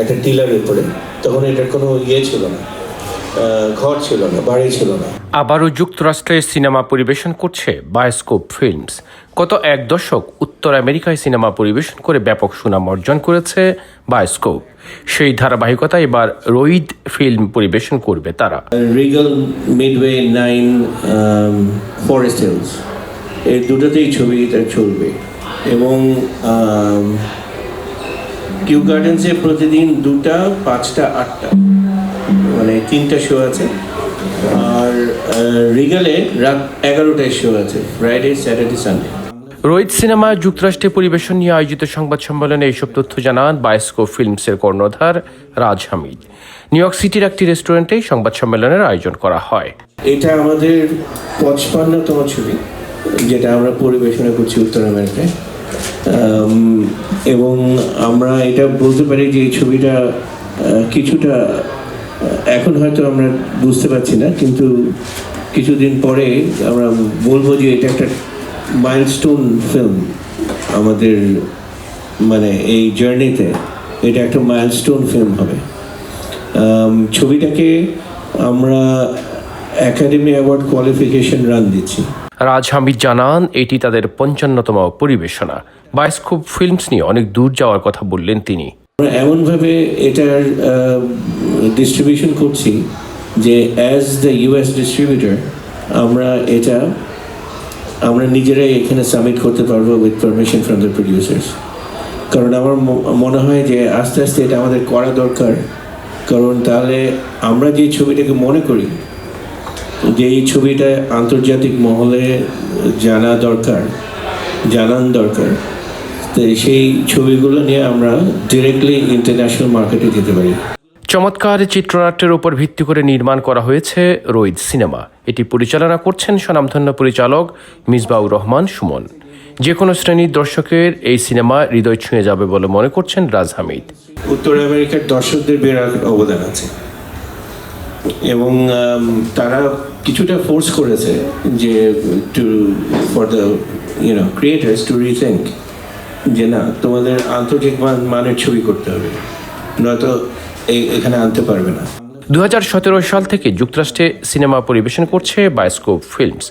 একটা টিলারের উপরে। তখন এটার কোনো ছিল না, ঘর ছিল না, বাড়ি ছিল না। আবারও যুক্তরাষ্ট্রে সিনেমা পরিবেশন করছে বায়োস্কোপ ফিল্মস। গত এক দশক উত্তর আমেরিকায় সিনেমা পরিবেশন করে ব্যাপক সুনাম অর্জন করেছে বায়োস্কোপ। সেই ধারাবাহিকতা এবার রোইদ ফিল্ম পরিবেশন করবে তারা। রিগাল, মিডওয়ে, 9, ফরেস্ট হিলস, এই দুটোতেই ছবিটা চলবে। এবং কিউ গার্ডেন্সে প্রতিদিন 2টা, 5টা, 8টা, মানে 3টা শো আছে। আর রিগালে রাত 11টায় শো আছে, Friday, Saturday, Sunday. Rohit cinema যুক্তরাষ্ট্রে পরিবেশন নিয়ে আয়োজিত সংবাদ সম্মেলনে এইসব তথ্য জানান বায়োস্কোপ ফিল্মসের কর্ণধার রাজ হামিদ। নিউ ইয়র্ক সিটির একটি রেস্টুরেন্টে সংবাদ সম্মেলনের আয়োজন করা হয়। এটা আমাদের 55তম ছবি যেটা আমরা পরিবেশনা করছি উত্তর আমেরিকায়। এবং আমরা এটা বলতে পারি যে এই ছবিটা কিছুটা এখন হয়তো আমরা বুঝতে পারছি না, কিন্তু কিছুদিন পরে আমরা বলবো যে এটা একটা মাইলস্টোন ফিল্ম আমাদের, মানে এই জার্নিতে এটা একটা মাইলস্টোন ফিল্ম হবে। ছবিটাকে আমরা একাডেমি অ্যাওয়ার্ড কোয়ালিফিকেশন রান দিচ্ছি। রাজ হামিদ জানান এটি তাদের 55তম পরিবেশনা। বায়োস্কোপ ফিল্মস নিয়ে অনেক দূর যাওয়ার কথা বললেন তিনি। আমরা এমনভাবে এটার ডিস্ট্রিবিউশন করছি যে অ্যাজ দ্য ইউএস ডিস্ট্রিবিউটর আমরা নিজেরাই এখানে সাবমিট করতে পারবো with permission from the producers. কারণ আমার মনে হয় যে আস্তে আস্তে এটা আমাদের করা দরকার। কারণ তাহলে আমরা যে ছবিটাকে মনে করি যে এই ছবিটা আন্তর্জাতিক মহলে জানান দরকার, তো সেই ছবিগুলো নিয়ে আমরা ডিরেক্টলি ইন্টারন্যাশনাল মার্কেটে যেতে পারি। চমৎকার চিত্রনাট্যের উপর ভিত্তি করে নির্মাণ করা হয়েছে রোহিত সিনেমা। এটি পরিচালনা করছেন স্বনামধন্য পরিচালক মিসবাউর রহমান সুমন। যে কোনো শ্রেণীর দর্শকের এই সিনেমা হৃদয় ছুঁয়ে যাবে বলে মনে করছেন রাজ হামিদ। উত্তর আমেরিকার দর্শকদের বিরাট অবদান আছে এবং তারা কিছুটা ফোর্স করেছে যে for the creators to rethink যে না, তোমাদের আন্তর্জাতিক মানের ছবি করতে হবে, নয়তো এখানে আনতে পারবে না। 2017 সাল থেকে যুক্তরাষ্ট্রে সিনেমা পরিবেশন করছে বায়োস্কোপ ফিল্মস।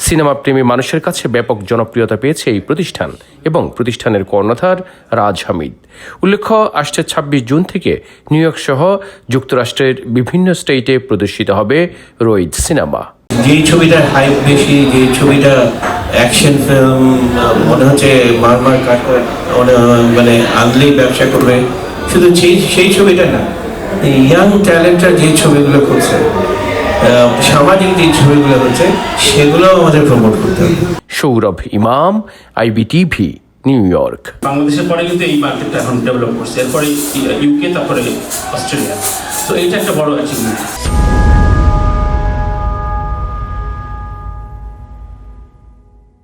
সিনেমা প্রেমী মানুষের কাছে ব্যাপক জনপ্রিয়তা পেয়েছে এই প্রতিষ্ঠান এবং প্রতিষ্ঠানের কর্ণধার রাজ হামিদ। উল্লেখ্য, আসছে 26 জুন থেকে নিউ ইয়র্ক সহ যুক্তরাষ্ট্রের বিভিন্ন স্টেটে প্রদর্শিত হবে রোহিত সিনেমা। যে ছবিটার হাইপ বেশি, যে ছবিটা অ্যাকশন ফিল্ম মনে হচ্ছে মারমার কাটার মানে আনলেই ব্যবসা করবে, শুধু সেই ছবিটা না, ইয়াং ট্যালেন্টরা যে ছবিগুলো করছে, সামাজিক যে ছবিগুলো হচ্ছে, সেগুলো আমাদের প্রমোট করতে হবে। সৌরভ ইমাম, IBTV, নিউ ইয়র্ক। বাংলাদেশের পরে কিন্তু এই মার্কেটটা এখন ডেভেলপ করছে, এরপরে ইউকে, তারপরে অস্ট্রেলিয়া। তো এটা একটা বড় অ্যাচিভমেন্ট।